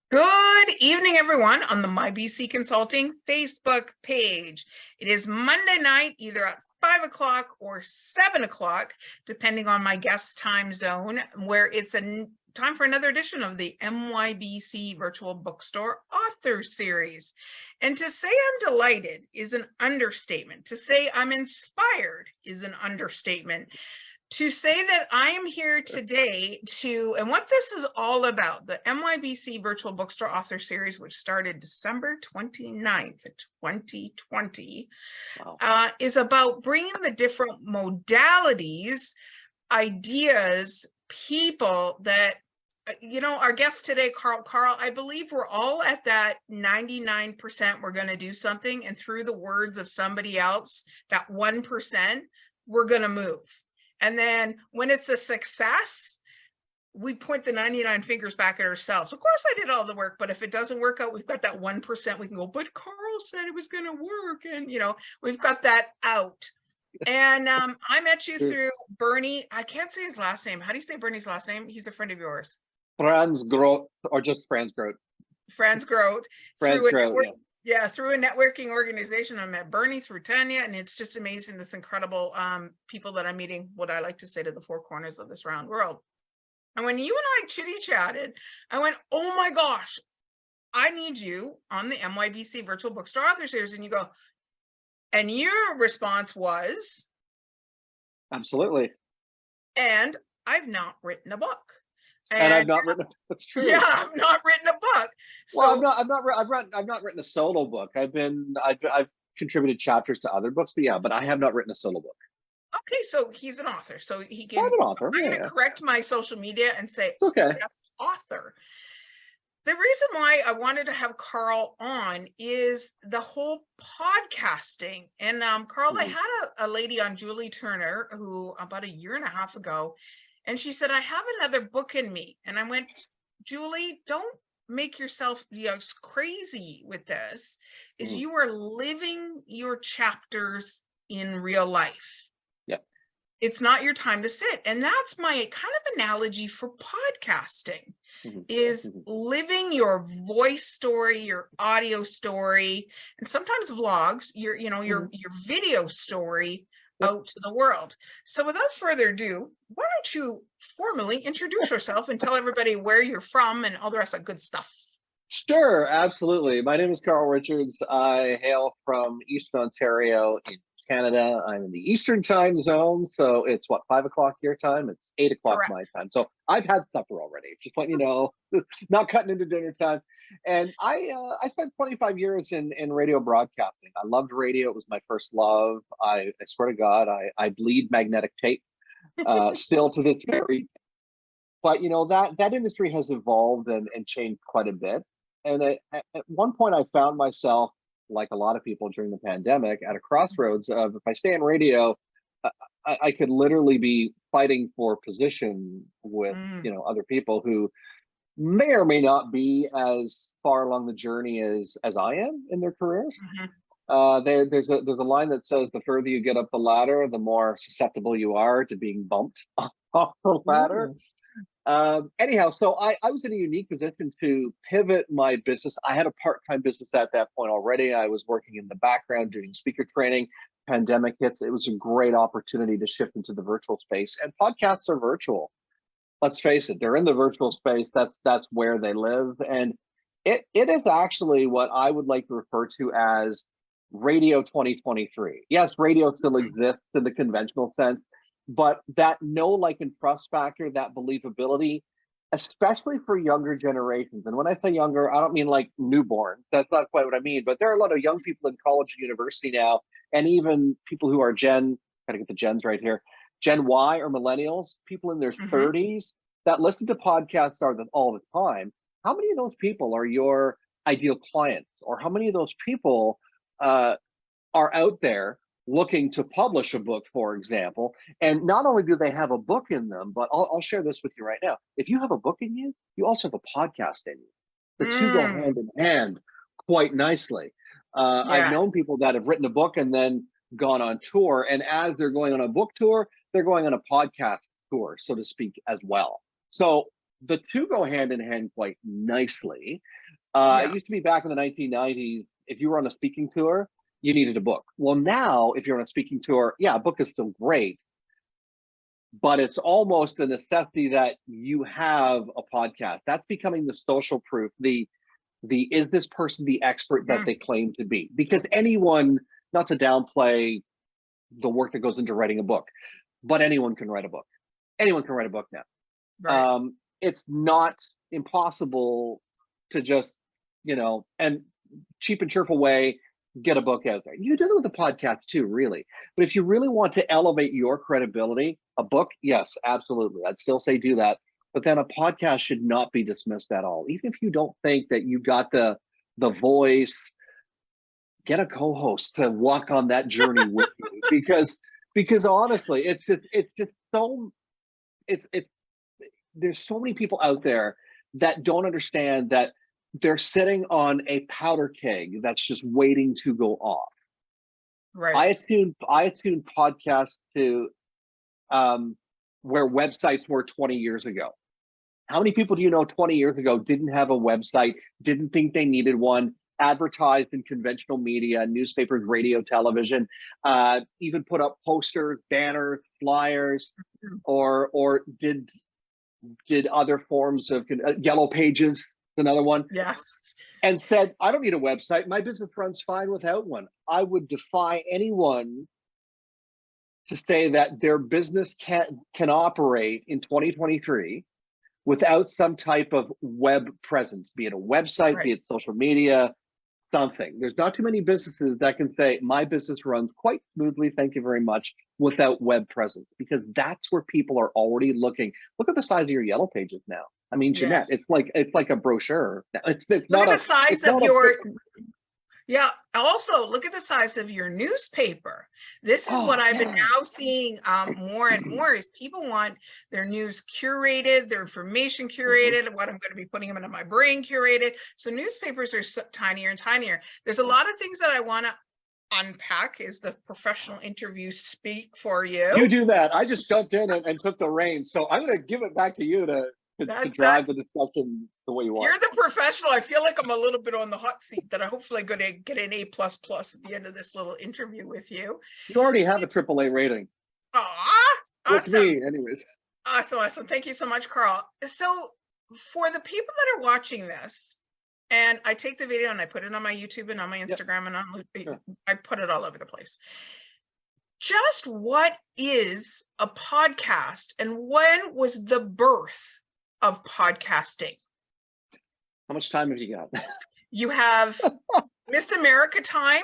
Good evening, everyone, on the MYBC Consulting Facebook page. It is Monday night, either at 5 o'clock or 7 o'clock, depending on my guest time zone, where it's time for another edition of the MYBC Virtual Bookstore Author Series. And to say I'm delighted is an understatement. To say I'm inspired is an understatement. To say that I am here today and what this is all about, the MYBC Virtual Bookstore Author Series, which started December 29th, 2020, wow. Is about bringing the different modalities, ideas, people that, our guest today, Carl, I believe we're all at that 99% we're going to do something, and through the words of somebody else, that 1%, we're going to move. And then when it's a success, we point the 99 fingers back at ourselves. Of course, I did all the work, but if it doesn't work out, we've got that 1%. We can go, but Carl said it was going to work. And, we've got that out. And I met you through Bernie. I can't say his last name. How do you say Bernie's last name? He's a friend of yours. Franz Groth, or just Franz Groth. Franz Groth. Franz Groth, yeah. Yeah, through a networking organization. I met Bernie through Tanya, and it's just amazing, this incredible people that I'm meeting, what I like to say, to the four corners of this round world. And when you and I chitty-chatted, I went, oh my gosh, I need you on the MYBC Virtual Bookstore Author Series. And you go, and your response was? Absolutely. And I've not written a book. And I've not written. That's true. Yeah, I've not written a book. So well, I've not written a solo book. I've contributed chapters to other books, but I have not written a solo book. Okay, so he's an author, so he can. I'm an author. I'm going to correct my social media and say, it's okay. Yes, author. The reason why I wanted to have Carl on is the whole podcasting. And Carl, I had a lady on, Julie Turner, who about a year and a half ago. And she said, I have another book in me. And I went, Julie, don't make yourself crazy with this. You are living your chapters in real life. Yeah. It's not your time to sit. And that's my kind of analogy for podcasting, is living your voice story, your audio story, and sometimes vlogs, your video story out to the world. So without further ado, why don't you formally introduce yourself and tell everybody where you're from and all the rest of good stuff. Sure, absolutely. My name is Carl Richards. I hail from Eastern Ontario in Canada. I'm in the Eastern time zone, so it's 5 o'clock your time. It's 8 o'clock my time. So I've had supper already. Just letting you know, not cutting into dinner time. And I spent 25 years in radio broadcasting. I loved radio. It was my first love. I swear to God, I bleed magnetic tape still to this very. But that industry has evolved and changed quite a bit. And at one point, I found myself, like a lot of people during the pandemic, at a crossroads of, if I stay in radio, I could literally be fighting for position with other people who may or may not be as far along the journey as I am in their careers. There's a line that says, the further you get up the ladder, the more susceptible you are to being bumped off the ladder. Anyhow, so I was in a unique position to pivot my business. I had a part-time business at that point already. I was working in the background doing speaker training. Pandemic hits. It was a great opportunity to shift into the virtual space, and podcasts are virtual. Let's face it, they're in the virtual space. That's where they live. And it is actually what I would like to refer to as radio 2023. Yes, radio still exists in the conventional sense, but that know, like, and trust factor, that believability, especially for younger generations. And when I say younger, I don't mean like newborn. That's not quite what I mean. But there are a lot of young people in college and university now, and even people who are gotta get the gens right here, Gen Y or millennials, people in their 30s that listen to podcasts all the time. How many of those people are your ideal clients? Or how many of those people are out there looking to publish a book, for example? And not only do they have a book in them, but I'll share this with you right now. If you have a book in you, you also have a podcast in you. The two go hand in hand quite nicely. I've known people that have written a book and then gone on tour. And as they're going on a book tour, they're going on a podcast tour, so to speak, as well. So the two go hand in hand quite nicely. Yeah. It used to be back in the 1990s, if you were on a speaking tour, you needed a book. Well, now, if you're on a speaking tour, yeah, a book is still great, but it's almost a necessity that you have a podcast. That's becoming the social proof. The is this person the expert that they claim to be? Because anyone, not to downplay the work that goes into writing a book, but anyone can write a book. Anyone can write a book now. Right. It's not impossible to just, and cheap and cheerful way, get a book out there. You do it with a podcast too, really. But if you really want to elevate your credibility, a book, yes, absolutely. I'd still say do that. But then a podcast should not be dismissed at all. Even if you don't think that you got the voice, get a co-host to walk on that journey with you. Because honestly, it's just so it's there's so many people out there that don't understand that they're sitting on a powder keg that's just waiting to go off. Right. I attune podcasts to where websites were 20 years ago. How many people do you know 20 years ago didn't have a website, didn't think they needed one, advertised in conventional media, newspapers, radio, television, even put up posters, banners, flyers, or did other forms of Yellow Pages, another one. Yes. And said, I don't need a website. My business runs fine without one. I would defy anyone to say that their business can operate in 2023 without some type of web presence, be it a website, Right. be it social media, something. There's not too many businesses that can say, my business runs quite smoothly, thank you very much, without web presence, because that's where people are already looking. Look at the size of your Yellow Pages now. I mean, Jeanette, Yes. it's like a brochure. It's Look not at the size it's of not your, yeah. Also, look at the size of your newspaper. This is what I've been now seeing more and more is people want their news curated, their information curated, what I'm going to be putting them into my brain curated. So newspapers are tinier and tinier. There's a lot of things that I want to unpack. Is the professional interview speak for you? You do that. I just jumped in and took the reins. So I'm going to give it back to you to drive the discussion the way you want. You're the professional. I feel like I'm a little bit on the hot seat that I hopefully going to get an A++ at the end of this little interview with you. You already have a AAA rating. Awesome. With me, anyways. Awesome. Thank you so much, Carl. So for the people that are watching this, and I take the video and I put it on my YouTube and on my Instagram and I put it all over the place. Just what is a podcast and when was the birth of podcasting? How much time have you got? You have Miss America time,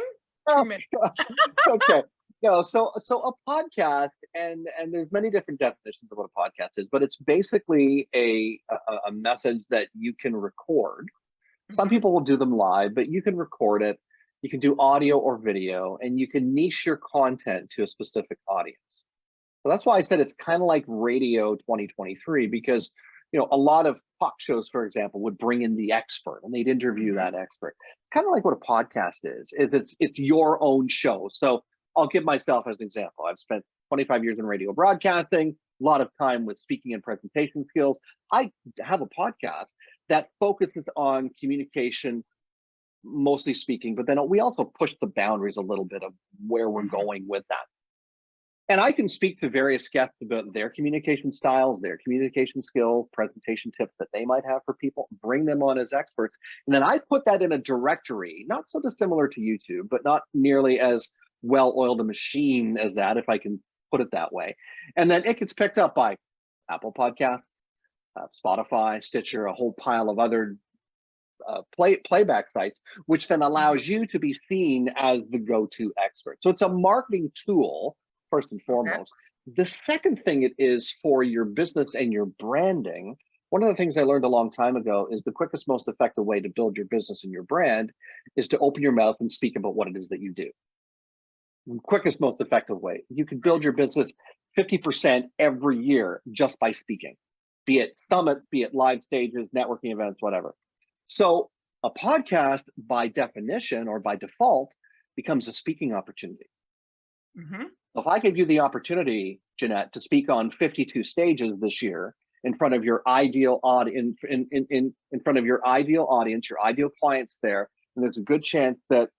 2 minutes. Okay. No, so a podcast, and there's many different definitions of what a podcast is, but it's basically a message that you can record. Some people will do them live, but you can record it. You can do audio or video, and you can niche your content to a specific audience. So that's why I said it's kind of like radio 2023, because a lot of talk shows, for example, would bring in the expert and they'd interview that expert. Kind of like what a podcast is it's your own show. So I'll give myself as an example. I've spent 25 years in radio broadcasting, a lot of time with speaking and presentation skills. I have a podcast that focuses on communication, mostly speaking, but then we also push the boundaries a little bit of where we're going with that. And I can speak to various guests about their communication styles, their communication skills, presentation tips that they might have for people, bring them on as experts. And then I put that in a directory, not so dissimilar to YouTube, but not nearly as well-oiled a machine as that, if I can put it that way. And then it gets picked up by Apple Podcasts, Spotify, Stitcher, a whole pile of other playback sites, which then allows you to be seen as the go-to expert. So it's a marketing tool, first and foremost. The second thing it is for your business and your branding. One of the things I learned a long time ago is the quickest, most effective way to build your business and your brand is to open your mouth and speak about what it is that you do. Quickest, most effective way. You can build your business 50% every year just by speaking, be it summits, be it live stages, networking events, whatever. So a podcast, by definition or by default, becomes a speaking opportunity. If I gave you the opportunity, Jeanette, to speak on 52 stages this year, in front of your ideal audience, in front of your ideal audience, your ideal clients there, and there's a good chance that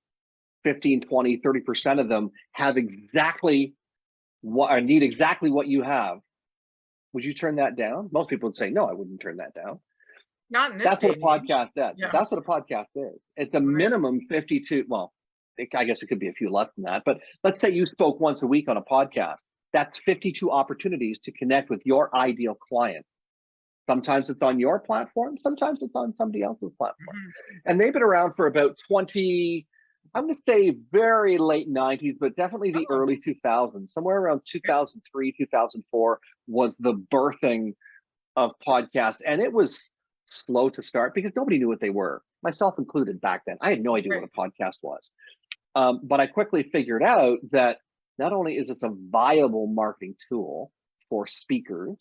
15, 20, 30% of them have exactly what, or need exactly what you have. Would you turn that down? Most people would say, no, I wouldn't turn that down. Not in this That's what a day and age. podcast does. Yeah. That's what a podcast is. It's a Right. minimum 52, well, I guess it could be a few less than that, but let's say you spoke once a week on a podcast. That's 52 opportunities to connect with your ideal client. Sometimes it's on your platform, sometimes it's on somebody else's platform. And they've been around for about 20, I'm going to say very late 90s, but definitely the early 2000s. Somewhere around 2003, 2004 was the birthing of podcasts. And it was slow to start because nobody knew what they were, myself included back then. I had no idea what a podcast was. But I quickly figured out that not only is this a viable marketing tool for speakers,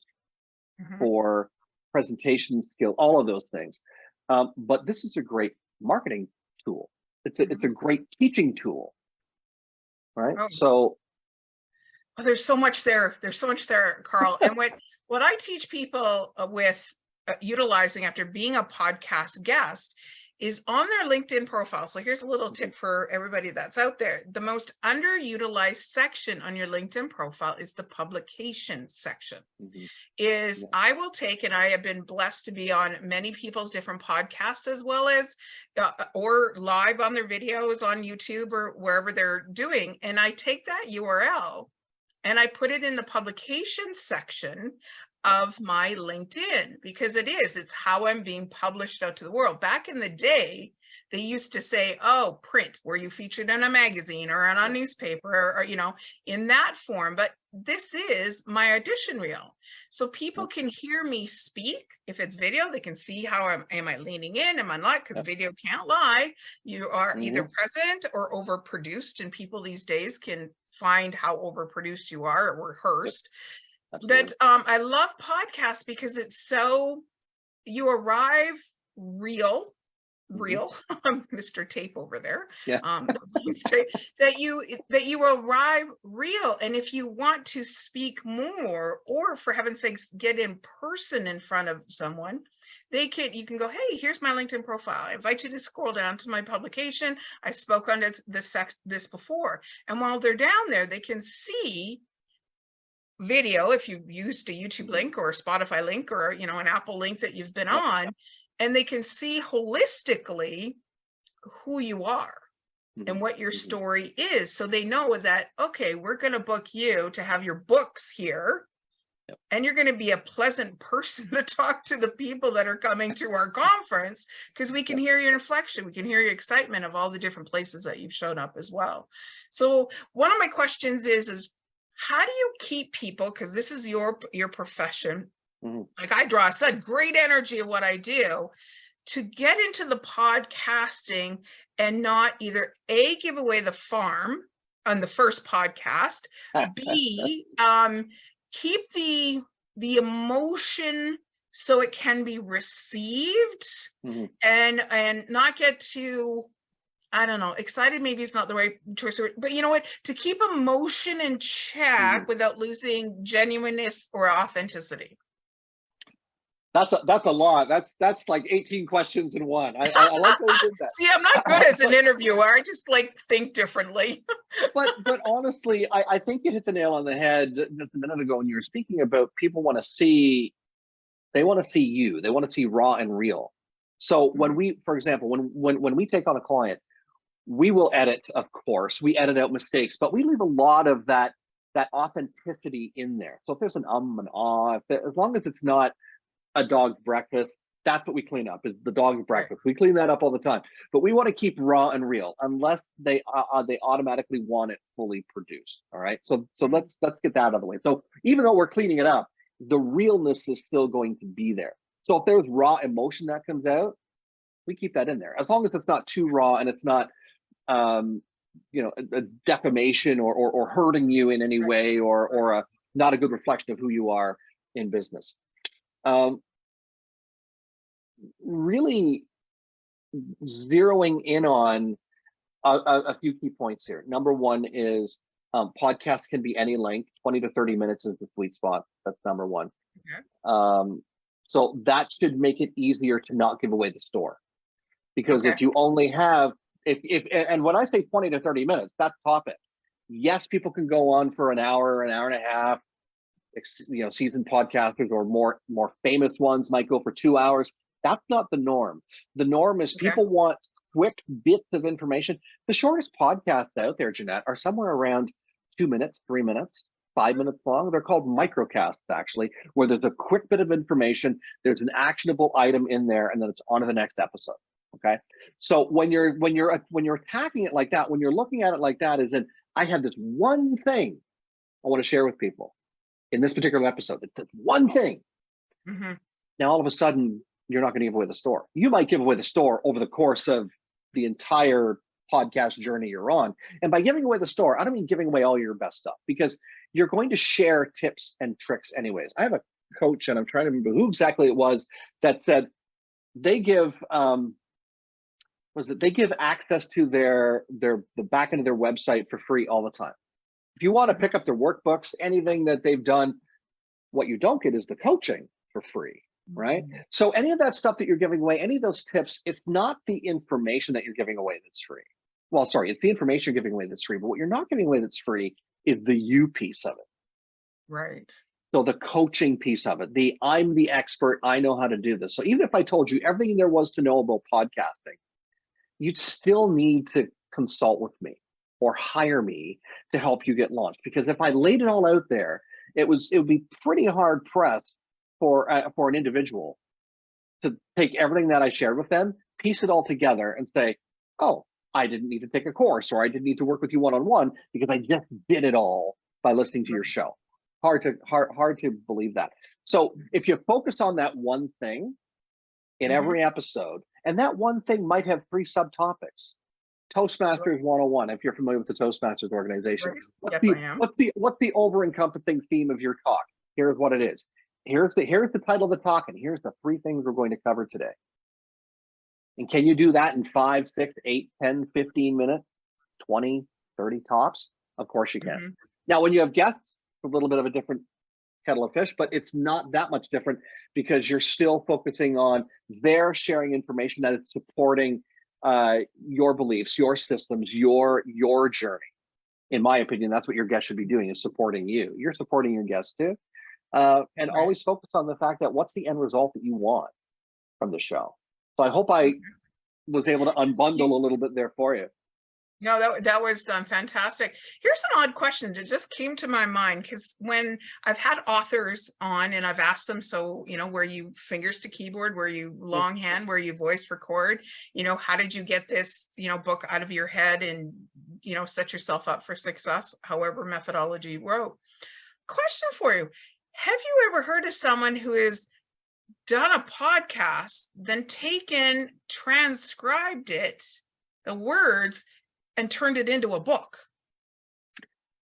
for presentation skill, all of those things, but this is a great marketing tool. It's a great teaching tool, right? So there's so much there. There's so much there, Carl. And what I teach people with utilizing after being a podcast guest is on their LinkedIn profile. So here's a little tip for everybody that's out there. The most underutilized section on your LinkedIn profile is the publication section. I will take, and I have been blessed to be on many people's different podcasts, as well as or live on their videos on YouTube or wherever they're doing. And I take that URL and I put it in the publication section of my LinkedIn, because it's how I'm being published out to the world. Back in the day, they used to say, oh, print, were you featured in a magazine or on a newspaper or, in that form. But this is my audition reel. So people can hear me speak. If it's video, they can see how am I leaning in? Am I not? Because video can't lie. You are either present or overproduced. And people these days can find how overproduced you are or rehearsed. That I love podcasts because it's so, you arrive real, Mr. Tape over there, that you arrive real. And if you want to speak more, or for heaven's sakes, get in person in front of someone, you can go, hey, here's my LinkedIn profile. I invite you to scroll down to my publication. I spoke on this before. And while they're down there, they can see video, if you used a YouTube link or a Spotify link or an Apple link that you've been on, and they can see holistically who you are and what your story is. So they know that, okay, we're going to book you to have your books here, and you're going to be a pleasant person to talk to the people that are coming to our conference, because we can hear your inflection, we can hear your excitement of all the different places that you've shown up as well. So one of my questions is how do you keep people, because this is your profession, like I draw such great energy of what I do, to get into the podcasting and not either A, give away the farm on the first podcast, B, keep the emotion so it can be received, and not get too, I don't know, excited maybe is not the right choice, but you know what, to keep emotion in check without losing genuineness or authenticity. That's a lot. That's like 18 questions in one. I like how you did that. See, I'm not good as an interviewer. I just think differently. but honestly, I think you hit the nail on the head just a minute ago when you were speaking about people want to see you. They want to see raw and real. So when we, for example, when we take on a client, we will edit, of course, we edit out mistakes, but we leave a lot of that authenticity in there. So if there's an and ah, as long as it's not a dog's breakfast, that's what we clean up, is the dog's breakfast. We clean that up all the time, but we want to keep raw and real, unless they automatically want it fully produced. All right, so let's get that out of the way. So even though we're cleaning it up, the realness is still going to be there. So if there's raw emotion that comes out, we keep that in there, as long as it's not too raw and it's not a defamation or hurting you in any way, or a not a good reflection of who you are in business. Really zeroing in on a few key points here. Number one is podcasts can be any length. 20 to 30 minutes is the sweet spot. That's number one. So that should make it easier to not give away the store. Because Okay. if you only have, and when I say 20 to 30 minutes, that's topic. Yes, people can go on for an hour and a half. You know, seasoned podcasters or more famous ones might go for 2 hours. That's not the norm. The norm is Okay. people want quick bits of information. The shortest podcasts out there, Jeanette, are somewhere around 2 minutes, 3 minutes, 5 minutes long. They're called microcasts, actually, where there's a quick bit of information, there's an actionable item in there, and then it's on to the next episode. Okay. So when you're attacking it like that, when you're looking at it like that, is in I have this one thing I want to share with people in this particular episode. It's one thing. Mm-hmm. Now all of a sudden you're not going to give away the store. You might give away the store over the course of the entire podcast journey you're on. And by giving away the store, I don't mean giving away all your best stuff, because you're going to share tips and tricks anyways. I have a coach, and I'm trying to remember who exactly it was, that said they give they give access to the back end of their website for free all the time. If you want to pick up their workbooks, anything that they've done, what you don't get is the coaching for free, right? Mm-hmm. So any of that stuff that you're giving away, any of those tips, it's not the information that you're giving away that's free. Well, sorry, it's the information you're giving away that's free, but what you're not giving away that's free is the you piece of it. Right. So the coaching piece of it, I'm the expert, I know how to do this. So even if I told you everything there was to know about podcasting, you'd still need to consult with me or hire me to help you get launched. Because if I laid it all out there, it would be pretty hard pressed for an individual to take everything that I shared with them, piece it all together, and say, "Oh, I didn't need to take a course, or I didn't need to work with you one-on-one because I just did it all by listening to your show." Hard to believe that. So if you focus on that one thing in every episode, and that one thing might have 3 subtopics. Toastmasters 101, if you're familiar with the Toastmasters organization. Right. Yes, I am. What's the over-encompassing theme of your talk? Here's what it is. Here's the title of the talk, and here's the 3 things we're going to cover today. And can you do that in 5, 6, 8, 10, 15 minutes, 20, 30 tops? Of course you can. Mm-hmm. Now, when you have guests, it's a little bit of a different kettle of fish, but it's not that much different, because you're still focusing on their sharing information that is supporting your beliefs, your systems, your journey. In my opinion, that's what your guest should be doing, is supporting you. You're supporting your guests too. And always focus on the fact that what's the end result that you want from the show. So I hope I was able to unbundle a little bit there for you. No, that was fantastic. Here's an odd question that just came to my mind, because when I've had authors on and I've asked them, so, you know, were you fingers to keyboard, were you longhand, were you voice record, you know, how did you get this, you know, book out of your head and, you know, set yourself up for success, however methodology you wrote. Question for you. Have you ever heard of someone who has done a podcast, then transcribed it, the words, and turned it into a book?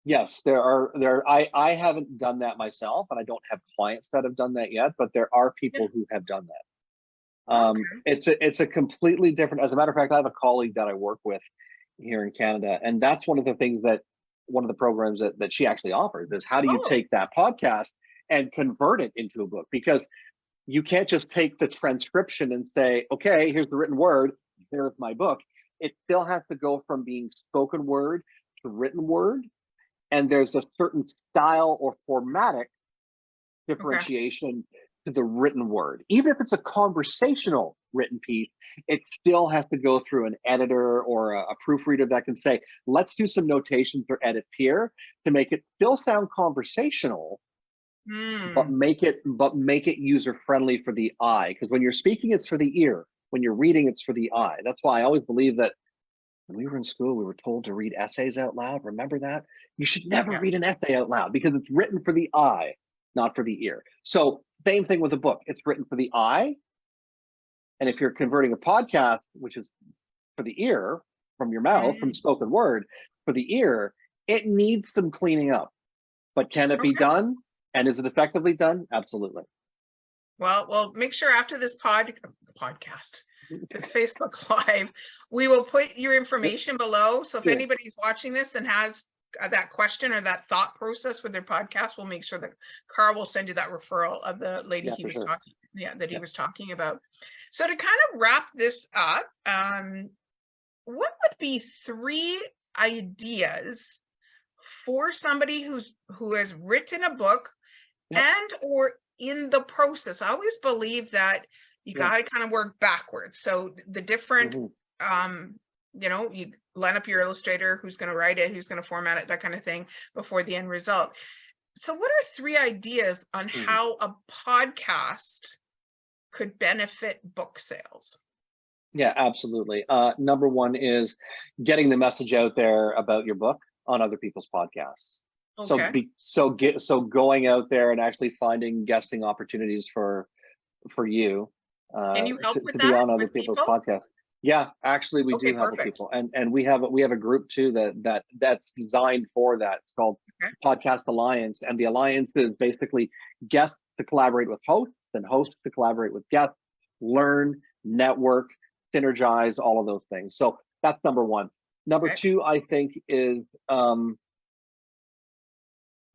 Yes, there are. I haven't done that myself, and I don't have clients that have done that yet, but there are people who have done that. It's a completely different. As a matter of fact, I have a colleague that I work with here in Canada, and that's one of the programs that she actually offers is, how do you take that podcast and convert it into a book? Because you can't just take the transcription and say, okay, here's the written word, here's my book. It still has to go from being spoken word to written word. And there's a certain style or formatic differentiation to the written word. Even if it's a conversational written piece, it still has to go through an editor or a proofreader that can say, let's do some notations or edits here to make it still sound conversational, but make it user friendly for the eye. Because when you're speaking, it's for the ear. When you're reading, it's for the eye. That's why I always believe that when we were in school, we were told to read essays out loud. Remember that? You should never read an essay out loud, because it's written for the eye, not for the ear. So same thing with a book. It's written for the eye. And if you're converting a podcast, which is for the ear, from your mouth, from spoken word, for the ear, it needs some cleaning up. But can it be done? And is it effectively done? Absolutely. Well, make sure after this podcast, this Facebook Live, we will put your information below. So if anybody's watching this and has that question or that thought process with their podcast, we'll make sure that Carl will send you that referral of the lady he was talking. Yeah, that he Yeah. was talking about. So to kind of wrap this up, what would be 3 ideas for somebody who has written a book Yep. and or in the process? I always believe that you Yeah. got to kind of work backwards. So the different, Mhm. you line up your illustrator, who's going to write it, who's going to format it, that kind of thing before the end result. So what are 3 ideas on Mhm. how a podcast could benefit book sales? Yeah, absolutely. Number one is getting the message out there about your book on other people's podcasts. Okay. So going out there and actually finding guesting opportunities for you Can you help with to be that on other with people's people? podcasts. Yeah, actually, we Okay, do help with perfect. people, and we have a group too that's designed for that. It's called Okay. Podcast Alliance, and the alliance is basically guests to collaborate with hosts and hosts to collaborate with guests, learn, network, synergize, all of those things. So that's number one. Number Okay. two, I think, is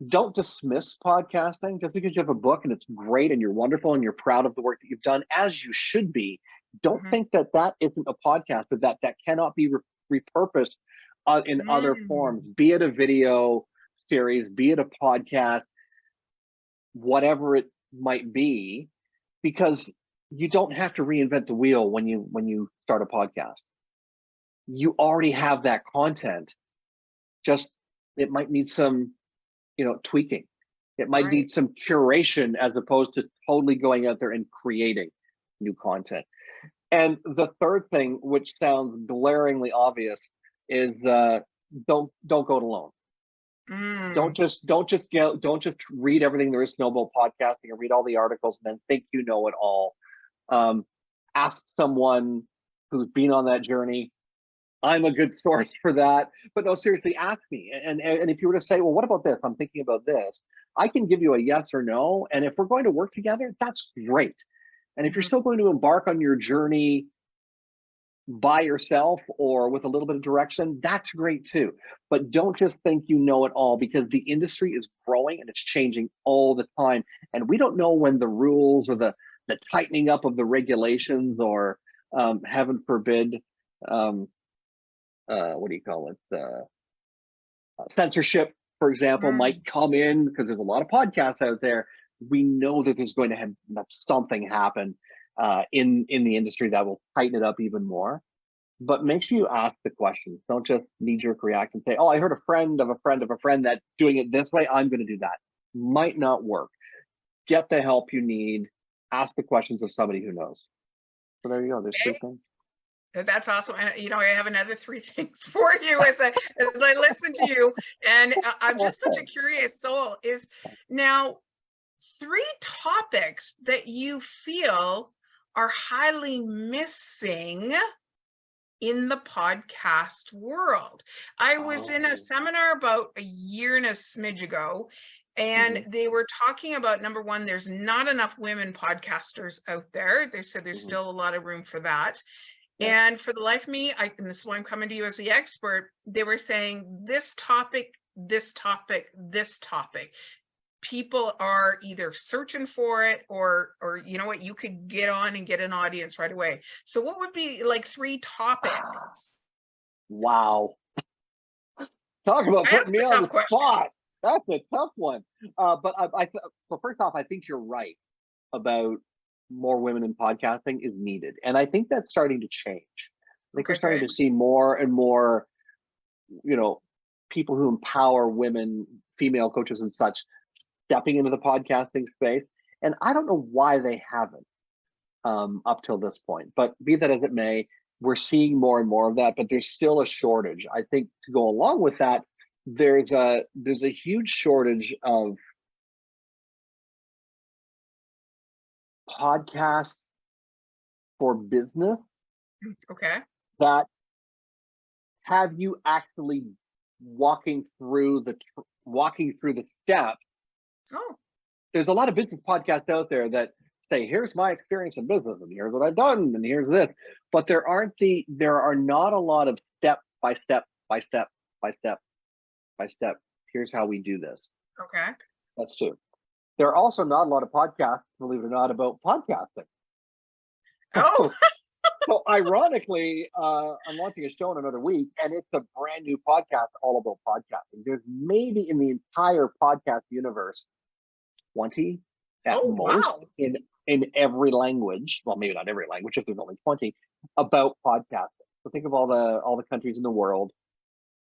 don't dismiss podcasting just because you have a book and it's great and you're wonderful and you're proud of the work that you've done, as you should be. Don't Mhm. think that that isn't a podcast, but that cannot be repurposed in other Mm, forms, be it a video series, be it a podcast, whatever it might be, because you don't have to reinvent the wheel when you start a podcast. You already have that content. Just it might need some, tweaking. It might right. need some curation as opposed to totally going out there and creating new content. And the third thing, which sounds glaringly obvious, is don't go it alone. Mm, Don't just read everything there is to know about podcasting and read all the articles and then think you know it all. Um, Ask someone who's been on that journey. I'm a good source for that. But no, seriously, ask me. And if you were to say, well, what about this? I'm thinking about this. I can give you a yes or no. And if we're going to work together, that's great. And if you're mhm. still going to embark on your journey by yourself or with a little bit of direction, that's great too. But don't just think you know it all, because the industry is growing and it's changing all the time. And we don't know when the rules or the tightening up of the regulations or heaven forbid, um, what do you call it? Censorship, for example, Mm, might come in, because there's a lot of podcasts out there. We know that there's going to have something happen in the industry that will tighten it up even more. But make sure you ask the questions. Don't just knee jerk react and say, "Oh, I heard a friend of a friend of a friend that's doing it this way. I'm going to do that." Might not work. Get the help you need. Ask the questions of somebody who knows. So there you go. There's 3 things. that's awesome. And I have another 3 things for you as I listen to you. And I'm just such a curious soul. Is now 3 topics that you feel are highly missing in the podcast world. I was in a Oh. seminar about a year and a smidge ago, and Mhm, they were talking about number one, there's not enough women podcasters out there. They said there's mhm. still a lot of room for that. Yeah. And for the life of me, and this is why I'm coming to you as the expert, they were saying this topic, this topic, this topic. People are either searching for it or you know what, you could get on and get an audience right away. So what would be like 3 topics? Wow. Talk about I putting ask me the on tough the spot. questions. That's a tough one. But so first off, I think you're right about more women in podcasting is needed. And I think that's starting to change. I think we're Okay, starting good. to see more and more, you know, people who empower women, female coaches and such, stepping into the podcasting space. And I don't know why they haven't up till this point. But be that as it may, we're seeing more and more of that. But there's still a shortage. I think to go along with that, there's a huge shortage of podcasts for business Okay. that have you actually walking through the steps. Oh, There's a lot of business podcasts out there that say, here's my experience in business and here's what I've done and here's this. But there are not a lot of step by step by step by step by step. Here's how we do this. okay. That's two. There are also not a lot of podcasts, believe it or not, about podcasting. Oh, So ironically, I'm launching a show in another week, and it's a brand new podcast all about podcasting. There's maybe in the entire podcast universe 20 at oh, most wow. in every language. Well, maybe not every language, if there's only 20 about podcasting. So think of all the countries in the world,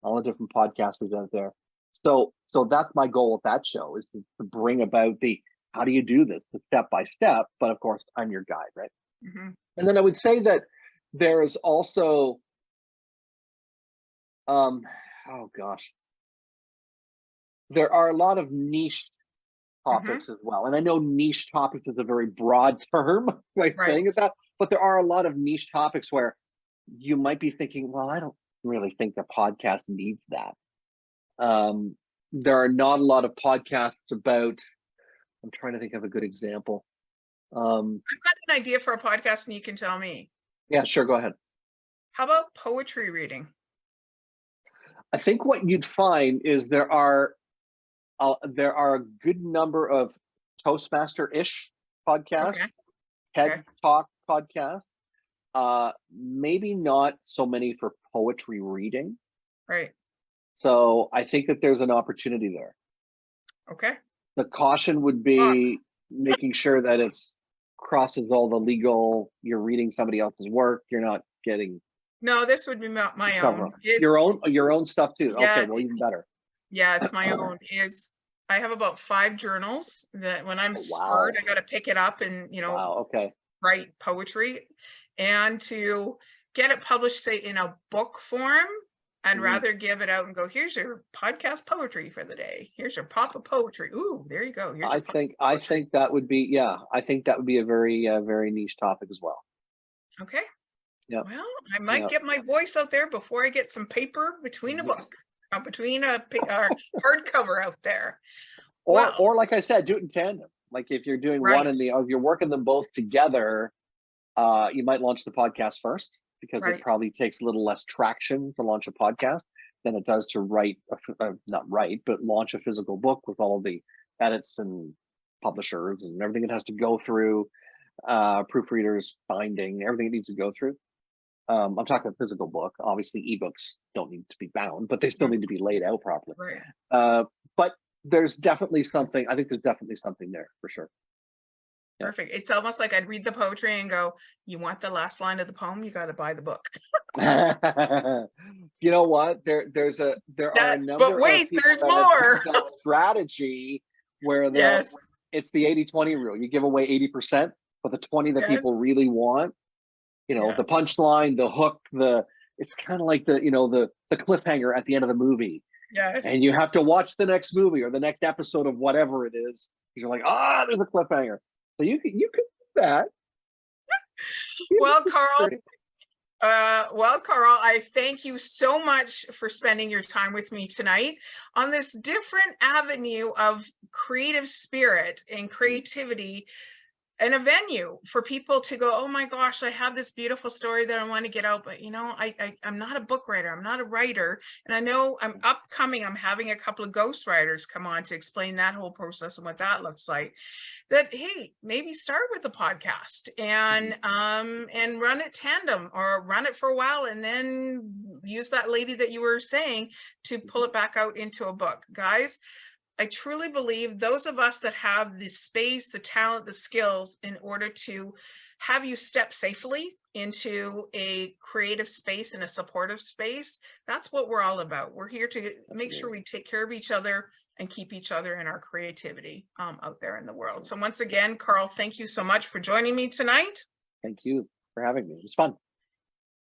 all the different podcasters out there. So that's my goal with that show, is to bring about the how do you do this, the step by step. But of course, I'm your guide, right? Mm-hmm. And then I would say that there's also, oh gosh, there are a lot of niche topics as well. And I know niche topics is a very broad term, like saying it that, but there are a lot of niche topics where you might be thinking, well, I don't really think the podcast needs that. There are not a lot of podcasts about, I'm trying to think of a good example. I've got an idea for a podcast and you can tell me. Yeah, sure, go ahead. How about poetry reading? I think what you'd find is there are a good number of Toastmaster-ish podcasts, TED Talk podcasts. Maybe not so many for poetry reading. Right. So I think that there's an opportunity there. Okay. The caution would be making sure that it's crosses all the legal, you're reading somebody else's work, you're not getting. No, this would be my own. Your own stuff too. Yeah, okay, well, even better. Yeah, it's my own. I have about 5 journals that when I'm spurred, I got to pick it up and, write poetry. And to get it published, say, in a book form, I'd rather give it out and go, here's your podcast poetry for the day. Here's your pop of poetry. Ooh, there you go. I think that would be, I think that would be a very, very niche topic as well. Okay. Yeah. Well, I might get my voice out there before I get some paper between a book, between a hardcover out there. Or like I said, do it in tandem. Like if you're doing one and if you're working them both together, you might launch the podcast first, because it probably takes a little less traction to launch a podcast than it does to launch a physical book with all of the edits and publishers and everything it has to go through, proofreaders, binding, everything it needs to go through. I'm talking a physical book. Obviously, ebooks don't need to be bound, but they still need to be laid out properly. Right. But there's definitely something. I think there's definitely something there for sure. Perfect. It's almost like I'd read the poetry and go, you want the last line of the poem? You got to buy the book. You know what? There are a number but wait, of people there's that more. have that strategy where it's the 80-20 rule. You give away 80%, but the 20 that people really want, the punchline, the hook, it's kind of like the cliffhanger at the end of the movie. Yes. And you have to watch the next movie or the next episode of whatever it is. You're like, there's a cliffhanger. So you could do that. Well, Carl, I thank you so much for spending your time with me tonight on this different avenue of creative spirit and creativity, and a venue for people to go, oh my gosh, I have this beautiful story that I want to get out, but I'm not a book writer, I'm not a writer, and I know I'm having a couple of ghostwriters come on to explain that whole process and what that looks like. That, hey, maybe start with a podcast and run it tandem, or run it for a while and then use that lady that you were saying to pull it back out into a book. Guys, I truly believe those of us that have the space, the talent, the skills in order to have you step safely into a creative space and a supportive space, that's what we're all about. We're here to make sure we take care of each other and keep each other in our creativity out there in the world. So once again, Carl, thank you so much for joining me tonight. Thank you for having me. It was fun.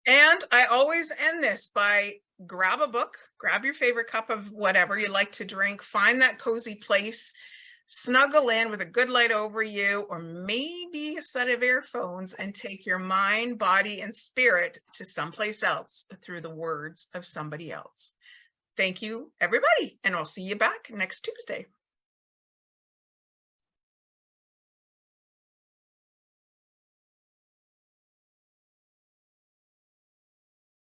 And I always end this by grab a book, grab your favorite cup of whatever you like to drink, find that cozy place, snuggle in with a good light over you, or maybe a set of earphones, and take your mind, body, and spirit to someplace else through the words of somebody else. Thank you, everybody, and I'll see you back next Tuesday.